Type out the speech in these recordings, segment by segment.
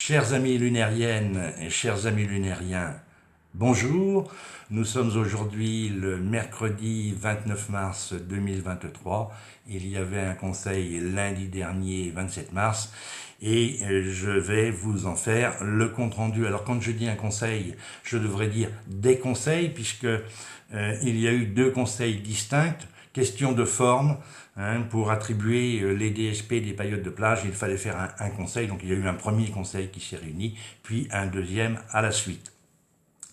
Chères amies lunériennes et chers amis lunériens, bonjour. Nous sommes aujourd'hui le mercredi 29 mars 2023. Il y avait un conseil lundi dernier, 27 mars, et je vais vous en faire le compte-rendu. Alors quand je dis un conseil, je devrais dire des conseils, puisque il y a eu deux conseils distincts. Question de forme, pour attribuer les DSP des paillotes de plage, il fallait faire un conseil. Donc il y a eu un premier conseil qui s'est réuni, puis un deuxième à la suite.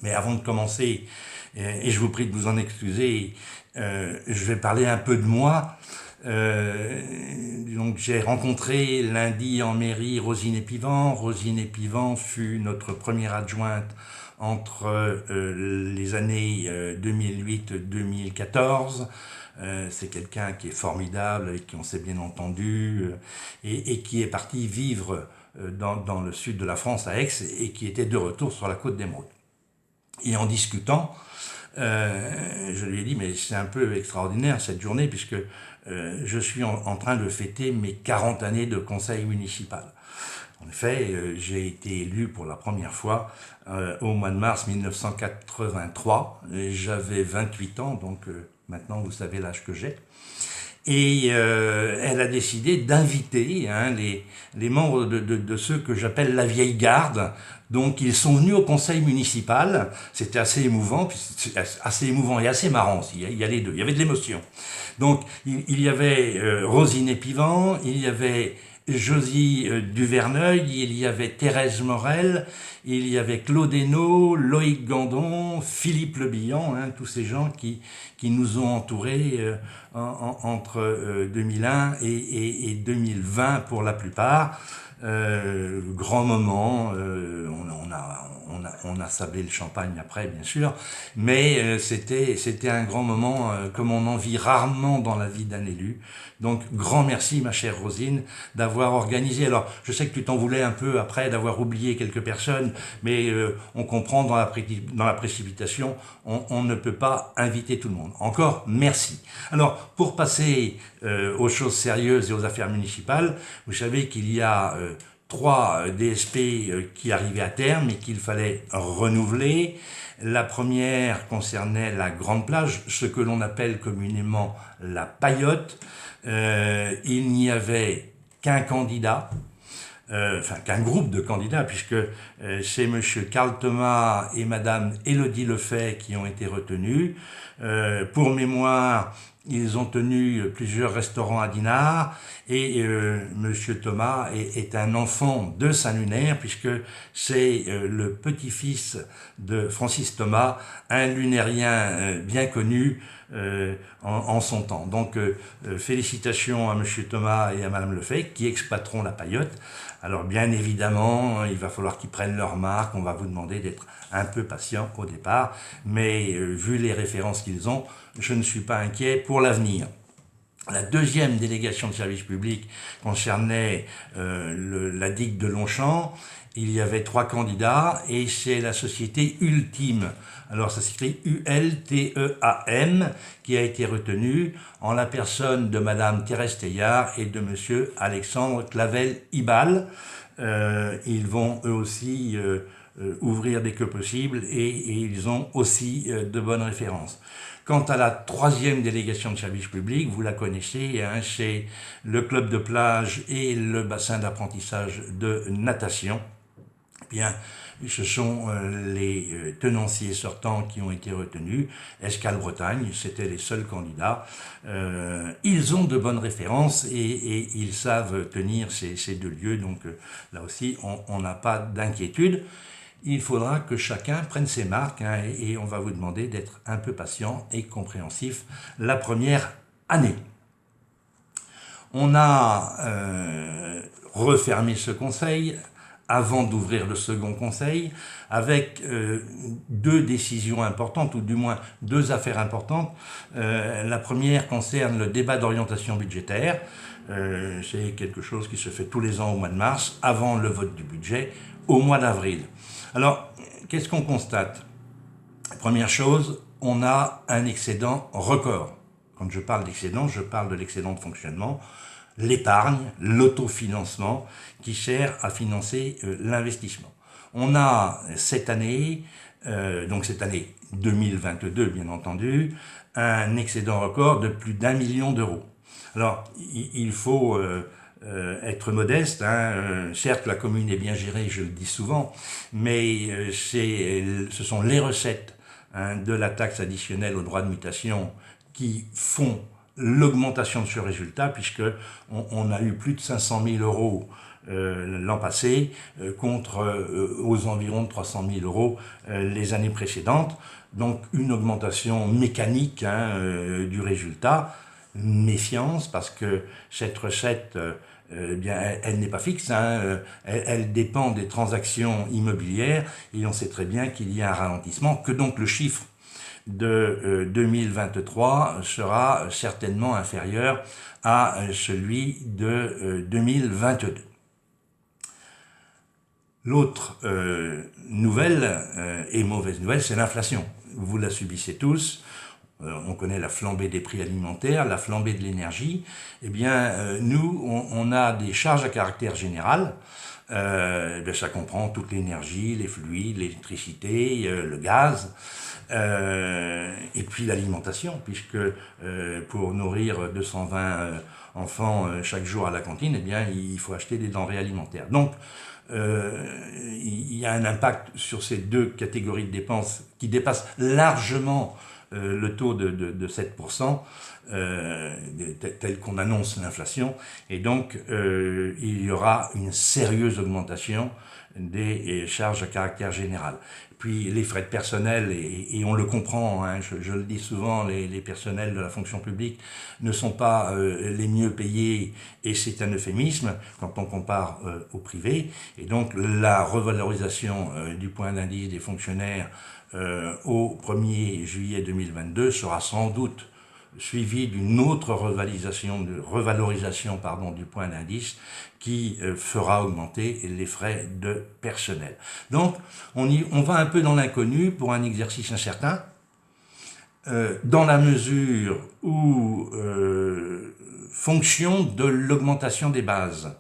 Mais avant de commencer, et je vous prie de vous en excuser, je vais parler un peu de moi. Donc j'ai rencontré lundi en mairie Rosine Épivant. Rosine Épivant fut notre première adjointe entre les années 2008-2014. C'est quelqu'un qui est formidable, avec qui on s'est bien entendu, et qui est parti vivre dans le sud de la France, à Aix, et qui était de retour sur la côte d'Émeraude. Et en discutant, je lui ai dit, mais c'est un peu extraordinaire cette journée, puisque je suis en train de fêter mes 40 années de conseil municipal. En effet, j'ai été élu pour la première fois au mois de mars 1983. J'avais 28 ans, donc maintenant vous savez l'âge que j'ai. Et elle a décidé d'inviter les membres de ceux que j'appelle la vieille garde. Donc ils sont venus au conseil municipal. C'était assez émouvant, assez émouvant et assez marrant aussi. Il y a les deux, il y avait de l'émotion. Donc il y avait Rosine Épivant, il y avait Josie Duverneuil, il y avait Thérèse Morel, il y avait Claude Hainaut, Loïc Gandon, Philippe Le Bihan, tous ces gens qui nous ont entourés entre 2001 et 2020 pour la plupart. Grand moment, on a sablé le champagne après, bien sûr, mais c'était un grand moment comme on en vit rarement dans la vie d'un élu. Donc, grand merci, ma chère Rosine, d'avoir organisé. Alors, je sais que tu t'en voulais un peu après d'avoir oublié quelques personnes, mais on comprend dans la précipitation, on ne peut pas inviter tout le monde. Encore, merci. Alors, pour passer aux choses sérieuses et aux affaires municipales, vous savez qu'il y a trois DSP qui arrivaient à terme et qu'il fallait renouveler. La première concernait la Grande Plage, ce que l'on appelle communément la paillote. Il n'y avait qu'un candidat, qu'un groupe de candidats, puisque c'est M. Carl Thomas et Mme Élodie Lefay qui ont été retenus. Pour mémoire, ils ont tenu plusieurs restaurants à Dinard, et M. Thomas est un enfant de Saint-Lunaire, puisque c'est le petit-fils de Francis Thomas, un lunérien bien connu en son temps. Donc félicitations à M. Thomas et à Mme Lefay qui exploiteront la paillote. Alors bien évidemment, il va falloir qu'ils prennent leur marque, on va vous demander d'être un peu patient au départ, mais vu les références qu'ils ont, je ne suis pas inquiet pour l'avenir. La deuxième délégation de service public concernait la digue de Longchamp. Il y avait trois candidats et c'est la société Ultime. Alors ça s'écrit ULTEAM qui a été retenue en la personne de Madame Thérèse Teillard et de Monsieur Alexandre Clavel-Ibal. Ils vont eux aussi ouvrir dès que possible et ils ont aussi de bonnes références. Quant à la troisième délégation de service public, vous la connaissez, c'est le club de plage et le bassin d'apprentissage de natation. Bien, ce sont les tenanciers sortants qui ont été retenus. Escale Bretagne, c'était les seuls candidats. Ils ont de bonnes références et ils savent tenir ces deux lieux, donc là aussi, on n'a pas d'inquiétude. Il faudra que chacun prenne ses marques et on va vous demander d'être un peu patient et compréhensif la première année. On a refermé ce conseil avant d'ouvrir le second conseil avec deux décisions importantes, ou du moins deux affaires importantes. La première concerne le débat d'orientation budgétaire. C'est quelque chose qui se fait tous les ans au mois de mars, avant le vote du budget, au mois d'avril. Alors, qu'est-ce qu'on constate? Première chose, on a un excédent record. Quand je parle d'excédent, je parle de l'excédent de fonctionnement. l'épargne, l'autofinancement, qui sert à financer l'investissement. On a cette année, donc cette année 2022 bien entendu, un excédent record de plus d'1 million d'euros. Alors, il faut être modeste, hein. Certes, la commune est bien gérée, je le dis souvent, mais ce sont les recettes, hein, de la taxe additionnelle aux droits de mutation qui font l'augmentation de ce résultat, puisque on a eu plus de 500 000 euros l'an passé, contre aux environs de 300 000 euros les années précédentes. Donc une augmentation mécanique, hein, du résultat. Méfiance, parce que cette recette, bien, elle n'est pas fixe, hein, elle dépend des transactions immobilières, et on sait très bien qu'il y a un ralentissement, que donc le chiffre de 2023 sera certainement inférieur à celui de 2022. L'autre nouvelle et mauvaise nouvelle, c'est l'inflation. Vous la subissez tous. On connaît la flambée des prix alimentaires, la flambée de l'énergie. Eh bien, nous, on a des charges à caractère général. Ça comprend toute l'énergie, les fluides, l'électricité, le gaz, et puis l'alimentation, puisque pour nourrir 220 enfants chaque jour à la cantine, eh bien, il faut acheter des denrées alimentaires. Donc, il y a un impact sur ces deux catégories de dépenses qui dépassent largement le taux de 7%, tel qu'on annonce l'inflation, et donc il y aura une sérieuse augmentation des charges à caractère général. Puis les frais de personnel, et on le comprend, hein, je le dis souvent, les personnels de la fonction publique ne sont pas les mieux payés, et c'est un euphémisme quand on compare au privé, et donc la revalorisation du point d'indice des fonctionnaires au 1er juillet 2022 sera sans doute suivi d'une autre revalorisation du point d'indice qui fera augmenter les frais de personnel. Donc on va un peu dans l'inconnu pour un exercice incertain, dans la mesure où, fonction de l'augmentation des bases,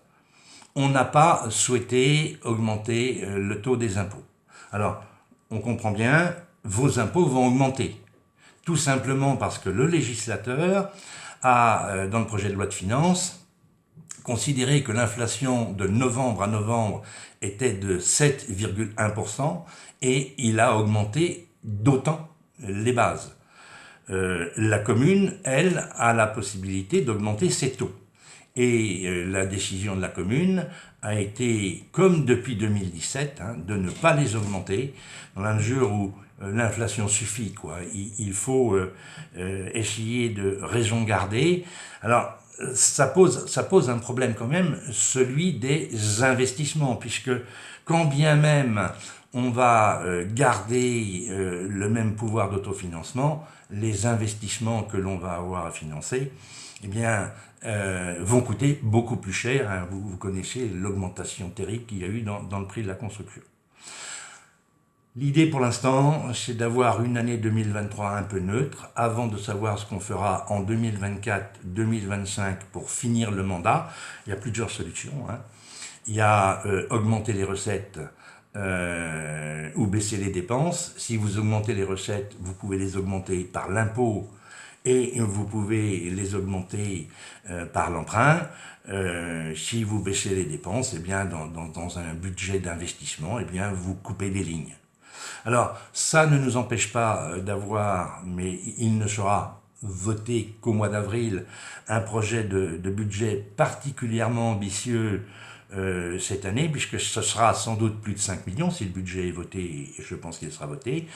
on n'a pas souhaité augmenter le taux des impôts. Alors, on comprend bien, vos impôts vont augmenter. Tout simplement parce que le législateur a, dans le projet de loi de finances, considéré que l'inflation de novembre à novembre était de 7,1% et il a augmenté d'autant les bases. La commune, elle, a la possibilité d'augmenter ses taux. Et la décision de la commune a été, comme depuis 2017, hein, de ne pas les augmenter, dans la mesure où l'inflation suffit, quoi. Il faut essayer de raison garder. Alors, ça pose un problème quand même, celui des investissements, puisque quand bien même on va garder le même pouvoir d'autofinancement, les investissements que l'on va avoir à financer, eh bien, vont coûter beaucoup plus cher, hein. Vous connaissez l'augmentation terrible qu'il y a eu dans le prix de la construction. L'idée pour l'instant, c'est d'avoir une année 2023 un peu neutre, avant de savoir ce qu'on fera en 2024-2025 pour finir le mandat. Il y a plusieurs solutions, hein. Il y a augmenter les recettes ou baisser les dépenses. Si vous augmentez les recettes, vous pouvez les augmenter par l'impôt, et vous pouvez les augmenter par l'emprunt. Si vous baissez les dépenses, eh bien, dans un budget d'investissement, eh bien, vous coupez des lignes. Alors, ça ne nous empêche pas d'avoir, mais il ne sera voté qu'au mois d'avril, un projet de budget particulièrement ambitieux cette année, puisque ce sera sans doute plus de 5 millions si le budget est voté, et je pense qu'il sera voté.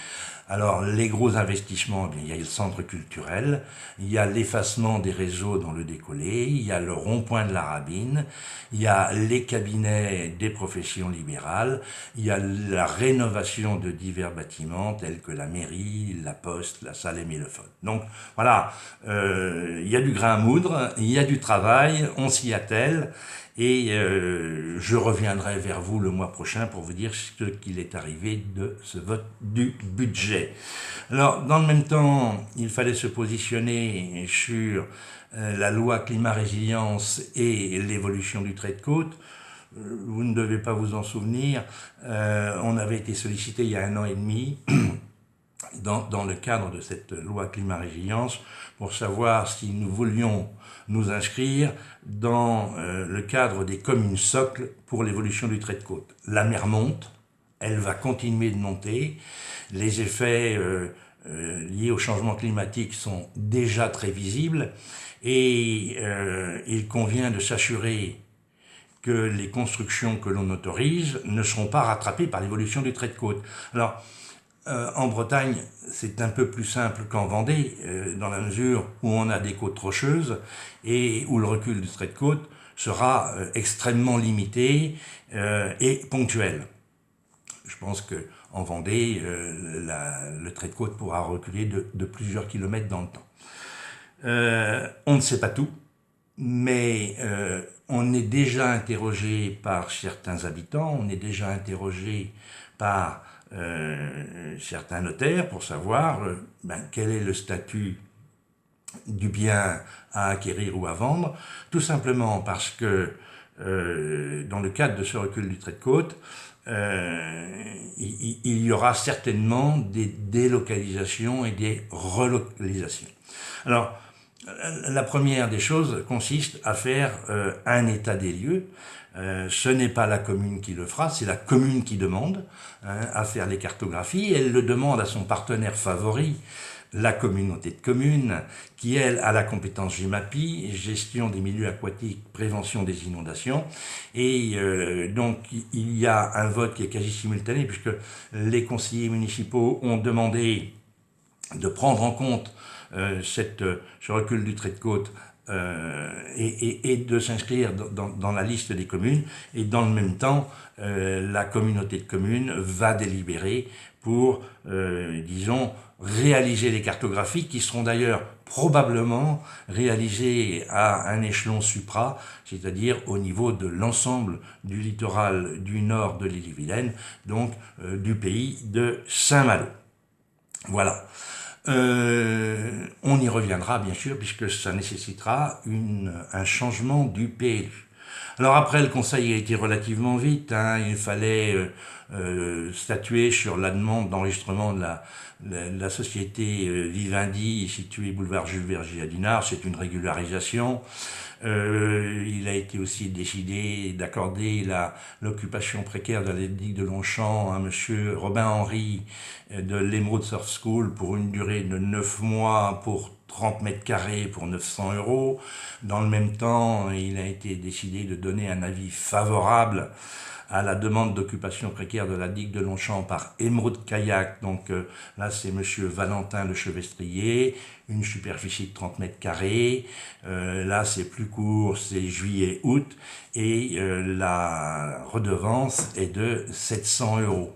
Alors, les gros investissements, eh bien, il y a le centre culturel, il y a l'effacement des réseaux dans le décollé, il y a le rond-point de la Rabine, il y a les cabinets des professions libérales, il y a la rénovation de divers bâtiments tels que la mairie, la poste, la salle Mélophone. Donc, voilà, il y a du grain à moudre, il y a du travail, on s'y attelle, et je reviendrai vers vous le mois prochain pour vous dire ce qu'il est arrivé de ce vote du budget. Alors, dans le même temps, il fallait se positionner sur la loi climat-résilience et l'évolution du trait de côte. Vous ne devez pas vous en souvenir, on avait été sollicité il y a 1 an et demi dans le cadre de cette loi climat-résilience pour savoir si nous voulions nous inscrire dans le cadre des communes socles pour l'évolution du trait de côte. La mer monte, elle va continuer de monter, les effets liés au changement climatique sont déjà très visibles et il convient de s'assurer que les constructions que l'on autorise ne seront pas rattrapées par l'évolution du trait de côte. Alors, en Bretagne, c'est un peu plus simple qu'en Vendée, dans la mesure où on a des côtes rocheuses et où le recul du trait de côte sera extrêmement limité et ponctuel. Je pense qu'en Vendée, le trait de côte pourra reculer de plusieurs kilomètres dans le temps. On ne sait pas tout, mais on est déjà interrogé par certains habitants, on est déjà interrogé par certains notaires pour savoir quel est le statut du bien à acquérir ou à vendre, tout simplement parce que dans le cadre de ce recul du trait de côte, il y aura certainement des délocalisations et des relocalisations. Alors, la première des choses consiste à faire un état des lieux. Ce n'est pas la commune qui le fera, c'est la commune qui demande à faire les cartographies. Elle le demande à son partenaire favori, la communauté de communes, qui elle a la compétence GEMAPI, gestion des milieux aquatiques, prévention des inondations. Et donc il y a un vote qui est quasi simultané puisque les conseillers municipaux ont demandé de prendre en compte ce recul du trait de côte et de s'inscrire dans la liste des communes, et dans le même temps, la communauté de communes va délibérer pour, disons, réaliser les cartographies qui seront d'ailleurs probablement réalisées à un échelon supra, c'est-à-dire au niveau de l'ensemble du littoral du nord de l'Ille-et-Vilaine, donc du pays de Saint-Malo. Voilà. On y reviendra bien sûr puisque ça nécessitera un changement du PLU. Alors après, le Conseil a été relativement vite, il fallait statuer sur la demande d'enregistrement de la société Vivendi située boulevard Jules Vergier à Dinard. C'est une régularisation. Il a été aussi décidé d'accorder l'occupation précaire de la digue de Longchamp à monsieur Robin Henry de l'Emerald Surf School pour une durée de 9 mois pour 30 mètres carrés pour 900 €. Dans le même temps, il a été décidé de donner un avis favorable à la demande d'occupation précaire de la digue de Longchamp par Emerald Kayak. Donc là, c'est monsieur Valentin Le Chevestrier, une superficie de 30 mètres carrés. Là, c'est plus court, c'est juillet-août, et la redevance est de 700 €.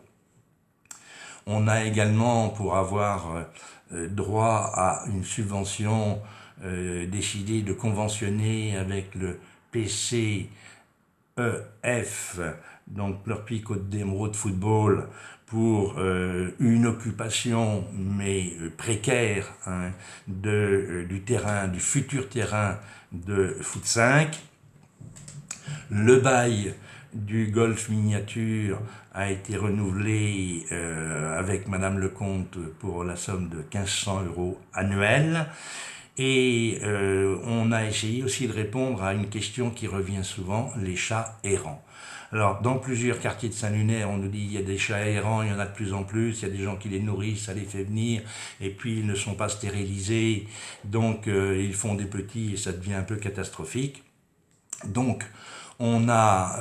On a également, pour avoir droit à une subvention, décidé de conventionner avec le PCEF, donc Pleurpuy Côte d'Émeraude Football, pour une occupation mais précaire du terrain, du futur terrain de foot 5. Le bail du golf miniature a été renouvelé avec Madame Lecomte pour la somme de 1500 € annuels. Et on a essayé aussi de répondre à une question qui revient souvent, les chats errants. Alors, dans plusieurs quartiers de Saint-Lunaire, on nous dit qu'il y a des chats errants, il y en a de plus en plus, il y a des gens qui les nourrissent, ça les fait venir, et puis ils ne sont pas stérilisés, donc ils font des petits et ça devient un peu catastrophique. Donc, on a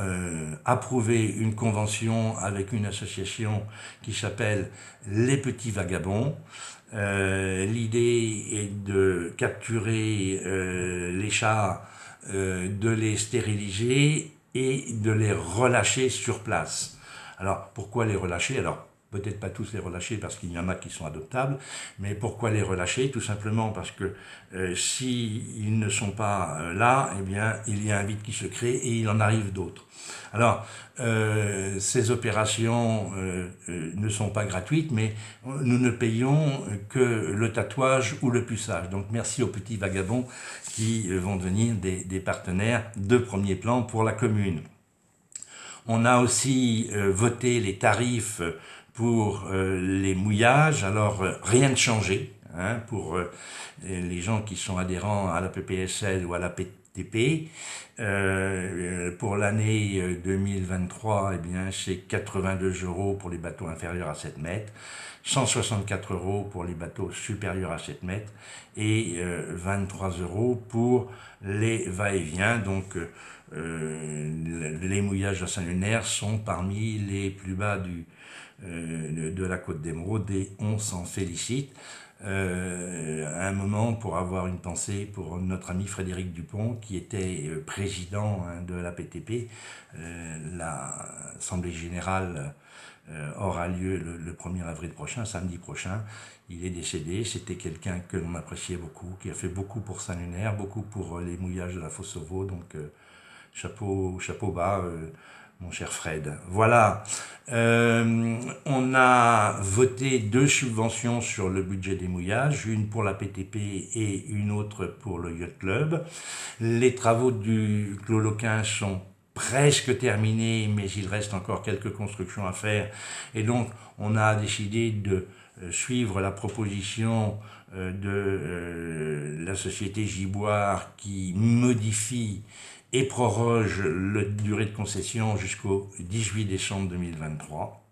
approuvé une convention avec une association qui s'appelle Les Petits Vagabonds. L'idée est de capturer les chats, de les stériliser et de les relâcher sur place. Alors, pourquoi les relâcher? Alors, peut-être pas tous les relâcher parce qu'il y en a qui sont adoptables, mais pourquoi les relâcher? Tout simplement parce que s'ils ne sont pas là, eh bien, il y a un vide qui se crée et il en arrive d'autres. Alors, ces opérations ne sont pas gratuites, mais nous ne payons que le tatouage ou le puçage. Donc, merci aux petits vagabonds qui vont devenir des partenaires de premier plan pour la commune. On a aussi voté les tarifs pour les mouillages, alors rien de changé hein, pour les gens qui sont adhérents à la PPSL ou à la PTP. Pour l'année 2023, eh bien, c'est 82 € pour les bateaux inférieurs à 7 mètres, 164 € pour les bateaux supérieurs à 7 mètres et 23 € pour les va-et-vient. Donc, les mouillages à Saint-Lunaire sont parmi les plus bas de la Côte d'Émeraude et on s'en félicite. À un moment, pour avoir une pensée pour notre ami Frédéric Dupont, qui était président de la PTP, l'Assemblée générale aura lieu le 1er avril prochain, samedi prochain. Il est décédé, c'était quelqu'un que l'on appréciait beaucoup, qui a fait beaucoup pour Saint-Lunaire, beaucoup pour les mouillages de la Fosse aux Vaux, donc chapeau bas, mon cher Fred. Voilà, on a voté 2 subventions sur le budget des mouillages, une pour la PTP et une autre pour le Yacht Club. Les travaux du Clos Loquin sont presque terminés, mais il reste encore quelques constructions à faire. Et donc, on a décidé de suivre la proposition de la société Giboire qui modifie et proroge la durée de concession jusqu'au 18 décembre 2023.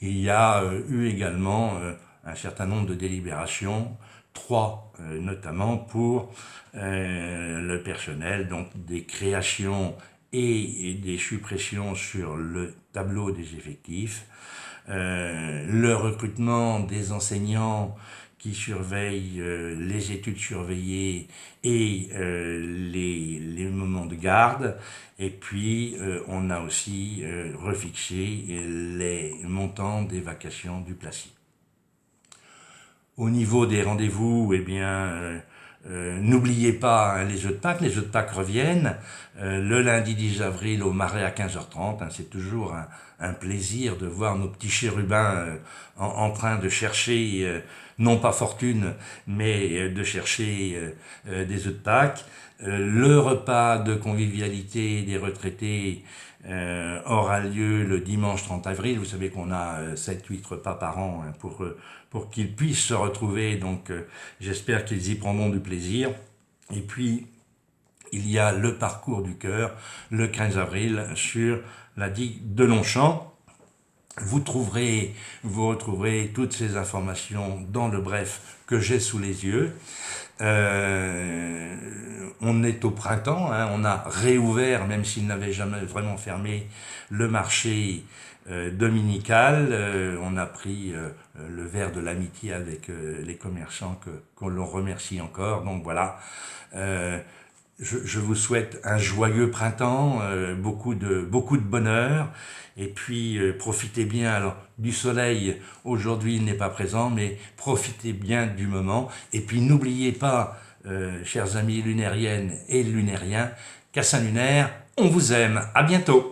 Il y a eu également un certain nombre de délibérations, 3 notamment pour le personnel, donc des créations et des suppressions sur le tableau des effectifs, le recrutement des enseignants qui surveillent les études surveillées et les moments de garde. Et puis, on a aussi refixé les montants des vacations du Placy. Au niveau des rendez-vous, eh bien, n'oubliez pas hein, les œufs de Pâques. Les œufs de Pâques reviennent le lundi 10 avril au Marais à 15h30. Hein, c'est toujours un plaisir de voir nos petits chérubins en train de chercher, non pas fortune, mais de chercher des œufs de Pâques. Le repas de convivialité des retraités aura lieu le dimanche 30 avril. Vous savez qu'on a 7-8 repas par an hein, pour qu'ils puissent se retrouver. Donc j'espère qu'ils y prendront du plaisir. Et puis, il y a le parcours du cœur le 15 avril sur la digue de Longchamp. Vous retrouverez toutes ces informations dans le bref que j'ai sous les yeux. On est au printemps, hein, on a réouvert, même s'il n'avait jamais vraiment fermé, le marché dominical. On a pris le verre de l'amitié avec les commerçants qu'on leur remercie encore. Donc voilà, je vous souhaite un joyeux printemps, beaucoup de bonheur. Et puis profitez bien alors du soleil, aujourd'hui il n'est pas présent, mais profitez bien du moment. Et puis n'oubliez pas, chers amis lunériennes et lunériens, qu'à Saint-Lunaire, on vous aime. À bientôt.